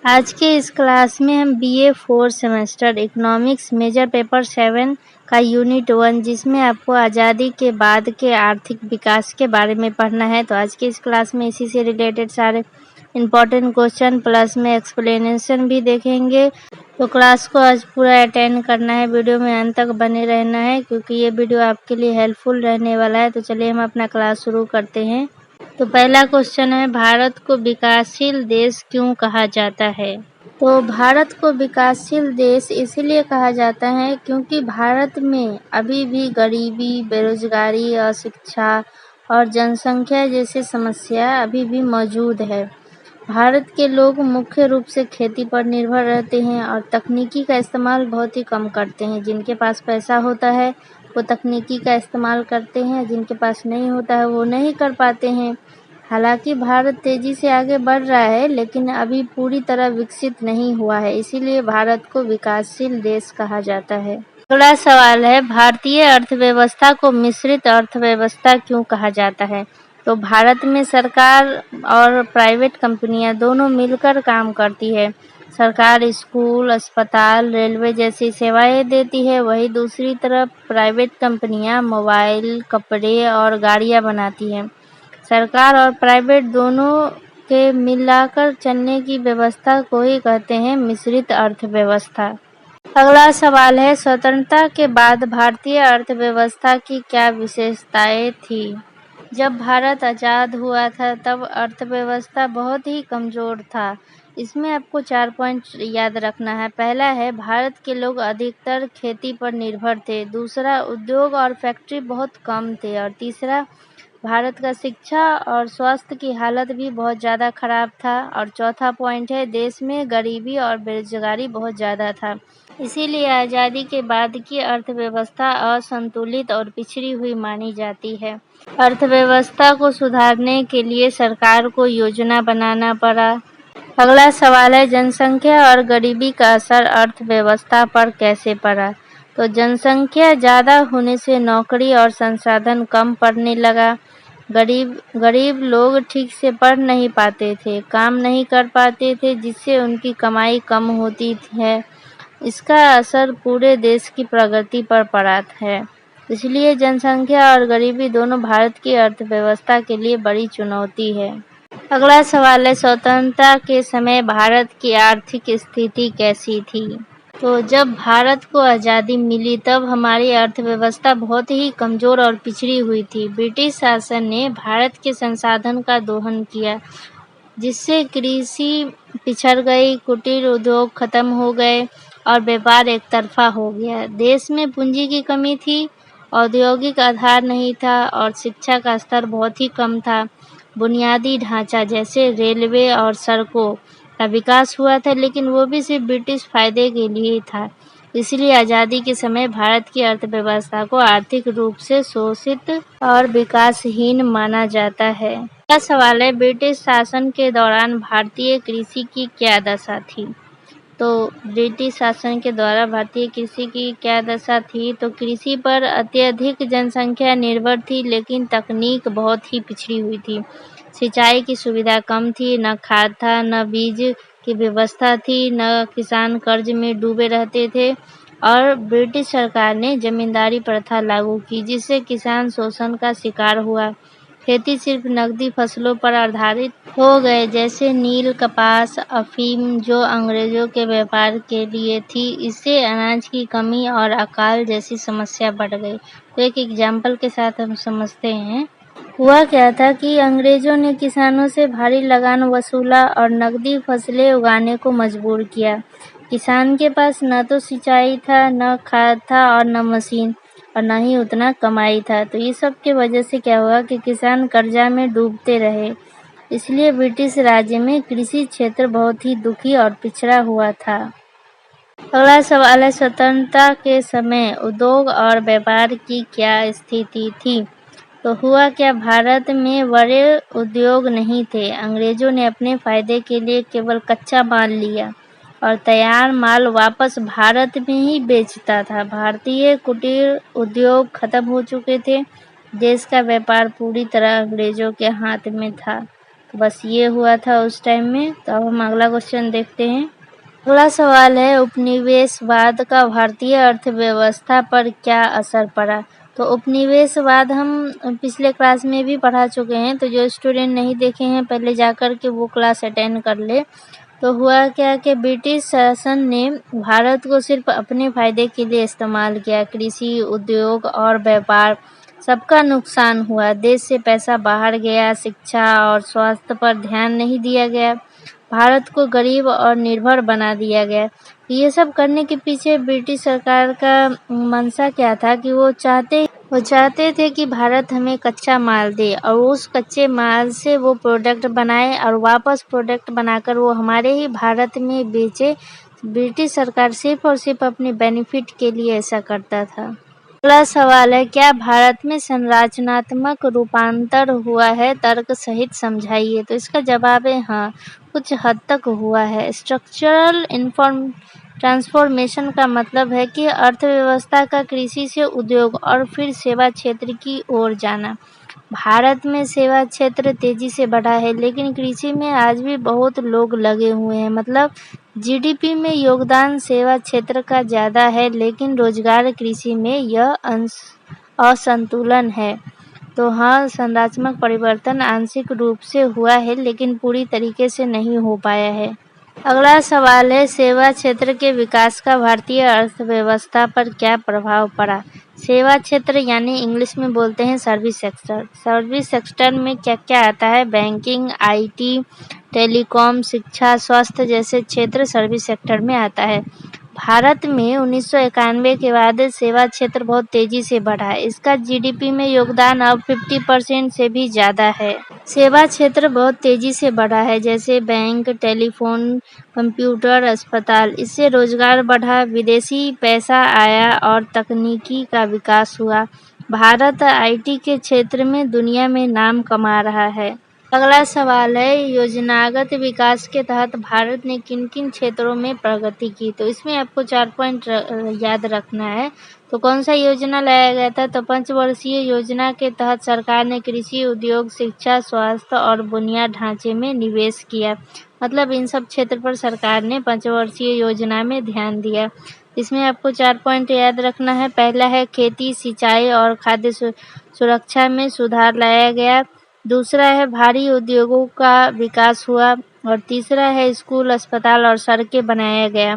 आज के इस क्लास में हम BA 4 semester economics major paper 7 का यूनिट 1 जिसमें आपको आज़ादी के बाद के आर्थिक विकास के बारे में पढ़ना है। तो आज के इस क्लास में इसी से रिलेटेड सारे इम्पोर्टेंट क्वेश्चन प्लस में एक्सप्लेनेशन भी देखेंगे। तो क्लास को आज पूरा अटेंड करना है, वीडियो में अंत तक बने रहना है क्योंकि ये वीडियो आपके लिए हेल्पफुल रहने वाला है। तो चलिए हम अपना क्लास शुरू करते हैं। तो पहला क्वेश्चन है, भारत को विकासशील देश क्यों कहा जाता है? तो भारत को विकासशील देश इसलिए कहा जाता है क्योंकि भारत में अभी भी गरीबी, बेरोजगारी, अशिक्षा और जनसंख्या जैसी समस्या अभी भी मौजूद है। भारत के लोग मुख्य रूप से खेती पर निर्भर रहते हैं और तकनीकी का इस्तेमाल बहुत ही कम करते हैं। जिनके पास पैसा होता है वो तकनीकी का इस्तेमाल करते हैं, जिनके पास नहीं होता है वो नहीं कर पाते हैं। हालांकि भारत तेजी से आगे बढ़ रहा है लेकिन अभी पूरी तरह विकसित नहीं हुआ है, इसीलिए भारत को विकासशील देश कहा जाता है। अगला सवाल है, भारतीय अर्थव्यवस्था को मिश्रित अर्थव्यवस्था क्यों कहा जाता है? तो भारत में सरकार और प्राइवेट कंपनियां दोनों मिलकर काम करती है। सरकार स्कूल, अस्पताल, रेलवे जैसी सेवाएं देती है, वहीं दूसरी तरफ प्राइवेट कंपनियां मोबाइल, कपड़े और गाड़ियां बनाती हैं। सरकार और प्राइवेट दोनों के मिलाकर चलने की व्यवस्था को ही कहते हैं मिश्रित अर्थव्यवस्था। अगला सवाल है, स्वतंत्रता के बाद भारतीय अर्थव्यवस्था की क्या विशेषताएं थी? जब भारत आज़ाद हुआ था तब अर्थव्यवस्था बहुत ही कमज़ोर था। इसमें आपको 4 पॉइंट याद रखना है। पहला है, भारत के लोग अधिकतर खेती पर निर्भर थे। दूसरा, उद्योग और फैक्ट्री बहुत कम थे। और तीसरा, भारत का शिक्षा और स्वास्थ्य की हालत भी बहुत ज़्यादा खराब था। और चौथा पॉइंट है, देश में गरीबी और बेरोजगारी बहुत ज़्यादा था। इसीलिए आज़ादी के बाद की अर्थव्यवस्था असंतुलित और पिछड़ी हुई मानी जाती है। अर्थव्यवस्था को सुधारने के लिए सरकार को योजना बनाना पड़ा। अगला सवाल है, जनसंख्या और गरीबी का असर अर्थव्यवस्था पर कैसे पड़ा? तो जनसंख्या ज़्यादा होने से नौकरी और संसाधन कम पड़ने लगा। गरीब लोग ठीक से पढ़ नहीं पाते थे, काम नहीं कर पाते थे, जिससे उनकी कमाई कम होती है। इसका असर पूरे देश की प्रगति पर पड़ा है। इसलिए जनसंख्या और गरीबी दोनों भारत की अर्थव्यवस्था के लिए बड़ी चुनौती है। अगला सवाल है, स्वतंत्रता के समय भारत की आर्थिक स्थिति कैसी थी? तो जब भारत को आज़ादी मिली तब हमारी अर्थव्यवस्था बहुत ही कमज़ोर और पिछड़ी हुई थी। ब्रिटिश शासन ने भारत के संसाधन का दोहन किया, जिससे कृषि पिछड़ गई, कुटीर उद्योग खत्म हो गए और व्यापार एक तरफा हो गया। देश में पूंजी की कमी थी, औद्योगिक आधार नहीं था और शिक्षा का स्तर बहुत ही कम था। बुनियादी ढांचा जैसे रेलवे और सड़कों का विकास हुआ था, लेकिन वो भी सिर्फ ब्रिटिश फायदे के लिए ही था। इसलिए आज़ादी के समय भारत की अर्थव्यवस्था को आर्थिक रूप से शोषित और विकासहीन माना जाता है। अगला सवाल है, ब्रिटिश शासन के दौरान भारतीय कृषि की क्या दशा थी? तो ब्रिटिश शासन के द्वारा भारतीय कृषि की क्या दशा थी? तो कृषि पर अत्यधिक जनसंख्या निर्भर थी, लेकिन तकनीक बहुत ही पिछड़ी हुई थी। सिंचाई की सुविधा कम थी, न खाद था, न बीज की व्यवस्था थी, न किसान कर्ज में डूबे रहते थे। और ब्रिटिश सरकार ने जमींदारी प्रथा लागू की, जिससे किसान शोषण का शिकार हुआ। खेती सिर्फ नकदी फसलों पर आधारित हो गए, जैसे नील, कपास, अफीम, जो अंग्रेजों के व्यापार के लिए थी। इससे अनाज की कमी और अकाल जैसी समस्या बढ़ गई। तो एक एग्जाम्पल के साथ हम समझते हैं। हुआ क्या था कि अंग्रेजों ने किसानों से भारी लगान वसूला और नकदी फसलें उगाने को मजबूर किया। किसान के पास न तो सिंचाई था, न खाद था और न मशीन, और न ही उतना कमाई था। तो ये सब की वजह से क्या हुआ कि किसान कर्जा में डूबते रहे। इसलिए ब्रिटिश राज्य में कृषि क्षेत्र बहुत ही दुखी और पिछड़ा हुआ था। अगला सवाल है, स्वतंत्रता के समय उद्योग और व्यापार की क्या स्थिति थी? तो हुआ क्या, भारत में बड़े उद्योग नहीं थे। अंग्रेजों ने अपने फायदे के लिए केवल कच्चा माल लिया और तैयार माल वापस भारत में ही बेचता था। भारतीय कुटीर उद्योग खत्म हो चुके थे। देश का व्यापार पूरी तरह अंग्रेजों के हाथ में था। तो बस ये हुआ था उस टाइम में। तो अब हम अगला क्वेश्चन देखते हैं। अगला सवाल है, उपनिवेशवाद का भारतीय अर्थव्यवस्था पर क्या असर पड़ा? तो उपनिवेशवाद हम पिछले क्लास में भी पढ़ा चुके हैं, तो जो स्टूडेंट नहीं देखे हैं पहले जाकर के वो क्लास अटेंड कर ले। तो हुआ क्या कि ब्रिटिश शासन ने भारत को सिर्फ अपने फायदे के लिए इस्तेमाल किया। कृषि, उद्योग और व्यापार सबका नुकसान हुआ। देश से पैसा बाहर गया, शिक्षा और स्वास्थ्य पर ध्यान नहीं दिया गया, भारत को गरीब और निर्भर बना दिया गया। ये सब करने के पीछे ब्रिटिश सरकार का मंशा क्या था कि वो चाहते थे कि भारत हमें कच्चा माल दे और उस कच्चे माल से वो प्रोडक्ट बनाए और वापस प्रोडक्ट बनाकर वो हमारे ही भारत में बेचे। ब्रिटिश सरकार सिर्फ और सिर्फ अपने बेनिफिट के लिए ऐसा करता था। अगला सवाल है, क्या भारत में संरचनात्मक रूपांतर हुआ है? तर्क सहित समझाइए। तो इसका जवाब है हाँ, कुछ हद तक हुआ है। स्ट्रक्चरल ट्रांसफॉर्मेशन का मतलब है कि अर्थव्यवस्था का कृषि से उद्योग और फिर सेवा क्षेत्र की ओर जाना। भारत में सेवा क्षेत्र तेजी से बढ़ा है, लेकिन कृषि में आज भी बहुत लोग लगे हुए हैं। मतलब जीडीपी में योगदान सेवा क्षेत्र का ज़्यादा है, लेकिन रोजगार कृषि में यह असंतुलन है। तो हाँ, संरचनात्मक परिवर्तन आंशिक रूप से हुआ है, लेकिन पूरी तरीके से नहीं हो पाया है। अगला सवाल है, सेवा क्षेत्र के विकास का भारतीय अर्थव्यवस्था पर क्या प्रभाव पड़ा? सेवा क्षेत्र यानी इंग्लिश में बोलते हैं सर्विस सेक्टर। सर्विस सेक्टर में क्या क्या आता है? बैंकिंग, आईटी, टेलीकॉम, शिक्षा, स्वास्थ्य जैसे क्षेत्र सर्विस सेक्टर में आता है। भारत में 1991 के बाद सेवा क्षेत्र बहुत तेजी से बढ़ा है। इसका जीडीपी में योगदान अब 50% से भी ज़्यादा है। सेवा क्षेत्र बहुत तेजी से बढ़ा है, जैसे बैंक, टेलीफोन, कंप्यूटर, अस्पताल। इससे रोजगार बढ़ा, विदेशी पैसा आया और तकनीकी का विकास हुआ। भारत आईटी के क्षेत्र में दुनिया में नाम कमा रहा है। अगला सवाल है, योजनागत विकास के तहत भारत ने किन किन क्षेत्रों में प्रगति की? तो इसमें आपको 4 पॉइंट याद रखना है। तो कौन सा योजना लाया गया था? तो पंचवर्षीय योजना के तहत सरकार ने कृषि, उद्योग, शिक्षा, स्वास्थ्य और बुनियाद ढांचे में निवेश किया। मतलब इन सब क्षेत्र पर सरकार ने पंचवर्षीय योजना में ध्यान दिया। इसमें आपको 4 पॉइंट याद रखना है। पहला है खेती, सिंचाई और खाद्य सुरक्षा में सुधार लाया गया। दूसरा है भारी उद्योगों का विकास हुआ। और तीसरा है स्कूल, अस्पताल और सड़कें बनाया गया।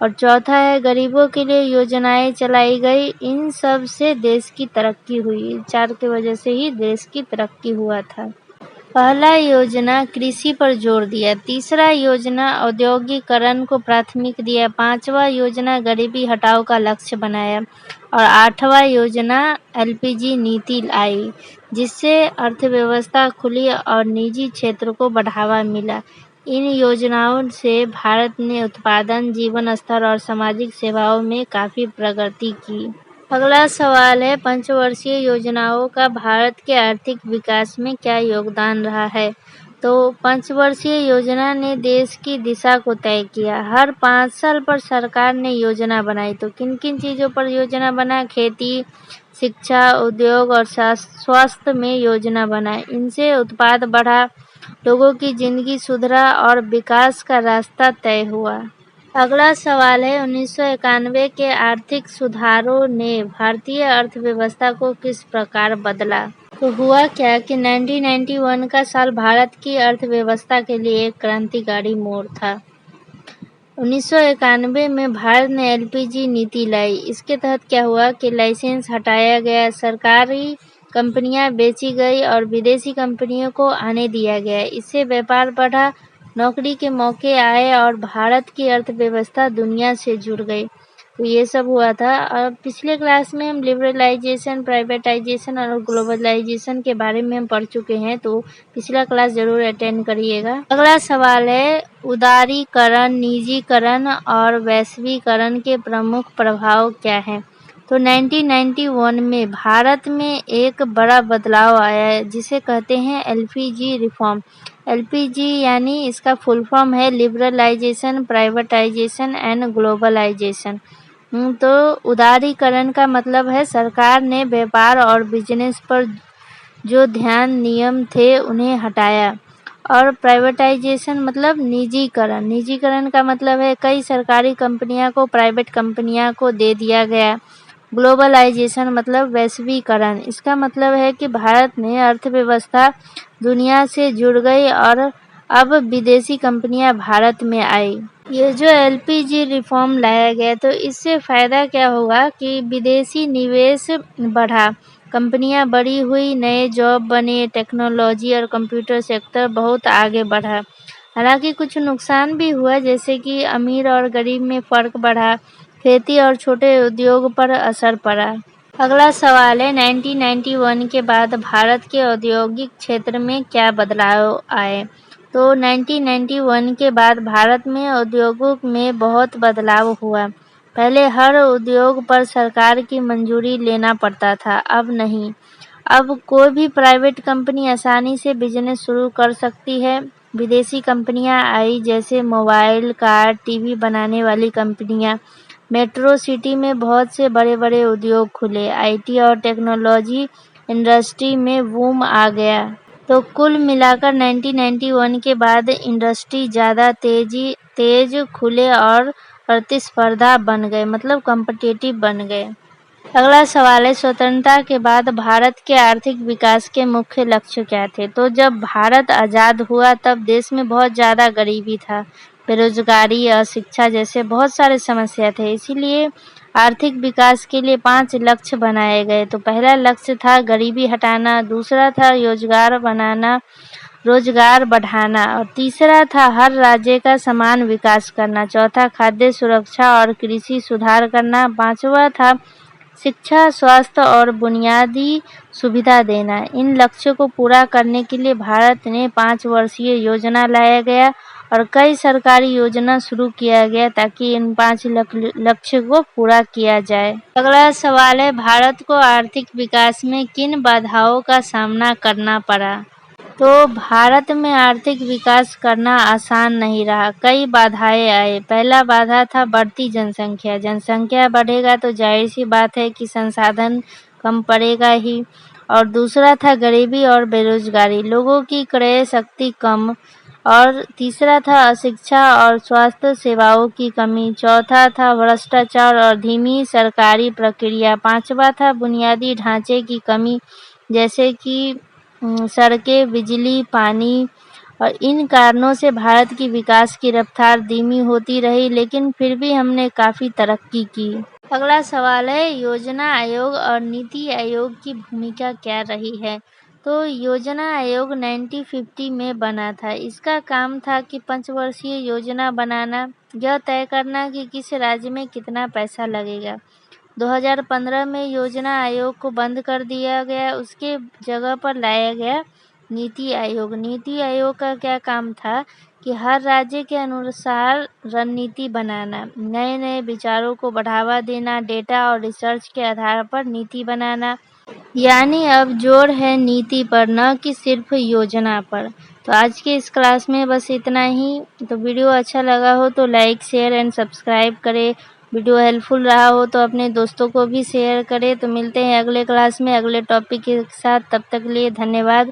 और चौथा है गरीबों के लिए योजनाएं चलाई गई। इन सब से देश की तरक्की हुई। 4 की वजह से ही देश की तरक्की हुआ था। पहला योजना कृषि पर जोर दिया। तीसरा योजना औद्योगिकरण को प्राथमिक दिया। पांचवा योजना गरीबी हटाओ का लक्ष्य बनाया। और 8वां योजना एलपीजी नीति आई, जिससे अर्थव्यवस्था खुली और निजी क्षेत्र को बढ़ावा मिला। इन योजनाओं से भारत ने उत्पादन, जीवन स्तर और सामाजिक सेवाओं में काफ़ी प्रगति की। अगला सवाल है, पंचवर्षीय योजनाओं का भारत के आर्थिक विकास में क्या योगदान रहा है? तो पंचवर्षीय योजना ने देश की दिशा को तय किया। हर 5 साल पर सरकार ने योजना बनाई। तो किन किन चीज़ों पर योजना बना? खेती, शिक्षा, उद्योग और स्वास्थ्य में योजना बनाई। इनसे उत्पाद बढ़ा, लोगों की जिंदगी सुधरा और विकास का रास्ता तय हुआ। अगला सवाल है, 1991 के आर्थिक सुधारों ने भारतीय अर्थव्यवस्था को किस प्रकार बदला? तो हुआ क्या कि 1991 का साल भारत की अर्थव्यवस्था के लिए एक क्रांतिकारी मोड़ था। 1991 में भारत ने एलपीजी नीति लाई। इसके तहत क्या हुआ कि लाइसेंस हटाया गया, सरकारी कंपनियां बेची गई और विदेशी कंपनियों को आने दिया गया। इससे व्यापार बढ़ा, नौकरी के मौके आए और भारत की अर्थव्यवस्था दुनिया से जुड़ गई। तो ये सब हुआ था। और पिछले क्लास में हम लिबरलाइजेशन, प्राइवेटाइजेशन और ग्लोबलाइजेशन के बारे में हम पढ़ चुके हैं, तो पिछला क्लास जरूर अटेंड करिएगा। अगला सवाल है, उदारीकरण, निजीकरण और वैश्वीकरण के प्रमुख प्रभाव क्या हैं? तो 1991 में भारत में एक बड़ा बदलाव आया है, जिसे कहते हैं एलपीजी रिफॉर्म। एलपीजी यानी इसका फुल फॉर्म है लिबरलाइजेशन, प्राइवेटाइजेशन एंड ग्लोबलाइजेशन। तो उदारीकरण का मतलब है सरकार ने व्यापार और बिजनेस पर जो ध्यान नियम थे उन्हें हटाया और प्राइवेटाइजेशन मतलब निजीकरण। निजीकरण का मतलब है कई सरकारी कंपनियां को प्राइवेट कंपनियां को दे दिया गया। ग्लोबलाइजेशन मतलब वैश्वीकरण। इसका मतलब है कि भारत में अर्थव्यवस्था दुनिया से जुड़ गई और अब विदेशी कंपनियां भारत में आई। ये जो एलपीजी रिफॉर्म लाया गया तो इससे फ़ायदा क्या होगा कि विदेशी निवेश बढ़ा, कंपनियां बड़ी हुई, नए जॉब बने, टेक्नोलॉजी और कंप्यूटर सेक्टर बहुत आगे बढ़ा। हालांकि कुछ नुकसान भी हुआ, जैसे कि अमीर और गरीब में फ़र्क बढ़ा, खेती और छोटे उद्योग पर असर पड़ा। अगला सवाल है 1991 के बाद भारत के औद्योगिक क्षेत्र में क्या बदलाव आए। तो 1991 के बाद भारत में उद्योगों में बहुत बदलाव हुआ। पहले हर उद्योग पर सरकार की मंजूरी लेना पड़ता था, अब नहीं। अब कोई भी प्राइवेट कंपनी आसानी से बिजनेस शुरू कर सकती है। विदेशी कंपनियां आई, जैसे मोबाइल, कार, टीवी बनाने वाली कंपनियां। मेट्रो सिटी में बहुत से बड़े-बड़े उद्योग खुले। आईटी और टेक्नोलॉजी इंडस्ट्री में बूम आ गया। तो कुल मिलाकर 1991 के बाद इंडस्ट्री ज़्यादा तेज खुले और प्रतिस्पर्धा बन गए, मतलब कॉम्पिटिटिव बन गए। अगला सवाल है स्वतंत्रता के बाद भारत के आर्थिक विकास के मुख्य लक्ष्य क्या थे। तो जब भारत आज़ाद हुआ तब देश में बहुत ज़्यादा गरीबी था, बेरोजगारी, अशिक्षा जैसे बहुत सारे समस्या थे। इसीलिए आर्थिक विकास के लिए 5 लक्ष्य बनाए गए। तो पहला लक्ष्य था गरीबी हटाना, दूसरा था रोजगार बढ़ाना और तीसरा था हर राज्य का समान विकास करना, चौथा खाद्य सुरक्षा और कृषि सुधार करना, पांचवा था शिक्षा, स्वास्थ्य और बुनियादी सुविधा देना। इन लक्ष्यों को पूरा करने के लिए भारत ने 5 वर्षीय योजना लाया गया और कई सरकारी योजना शुरू किया गया ताकि इन 5 लक्ष्य को पूरा किया जाए। अगला सवाल है भारत को आर्थिक विकास में किन बाधाओं का सामना करना पड़ा। तो भारत में आर्थिक विकास करना आसान नहीं रहा, कई बाधाएं आए। पहला बाधा था बढ़ती जनसंख्या। जनसंख्या बढ़ेगा तो जाहिर सी बात है कि संसाधन कम पड़ेगा ही। और दूसरा था गरीबी और बेरोजगारी, लोगों की क्रय शक्ति कम। और तीसरा था अशिक्षा और स्वास्थ्य सेवाओं की कमी। चौथा था भ्रष्टाचार और धीमी सरकारी प्रक्रिया। पांचवा था बुनियादी ढांचे की कमी, जैसे कि सड़कें, बिजली, पानी। और इन कारणों से भारत की विकास की रफ्तार धीमी होती रही, लेकिन फिर भी हमने काफ़ी तरक्की की। अगला सवाल है योजना आयोग और नीति आयोग की भूमिका क्या रही है। तो योजना आयोग 1950 में बना था। इसका काम था कि 5 वर्षीय योजना बनाना, यह तय करना कि किस राज्य में कितना पैसा लगेगा। 2015 में योजना आयोग को बंद कर दिया गया, उसके जगह पर लाया गया नीति आयोग। नीति आयोग का क्या काम था कि हर राज्य के अनुसार रणनीति बनाना, नए नए विचारों को बढ़ावा देना, डेटा और रिसर्च के आधार पर नीति बनाना। यानी अब जोर है नीति पर, न कि सिर्फ योजना पर। तो आज के इस क्लास में बस इतना ही। तो वीडियो अच्छा लगा हो तो लाइक, शेयर एंड सब्सक्राइब करें। वीडियो हेल्पफुल रहा हो तो अपने दोस्तों को भी शेयर करें। तो मिलते हैं अगले क्लास में अगले टॉपिक के साथ। तब तक के लिए धन्यवाद।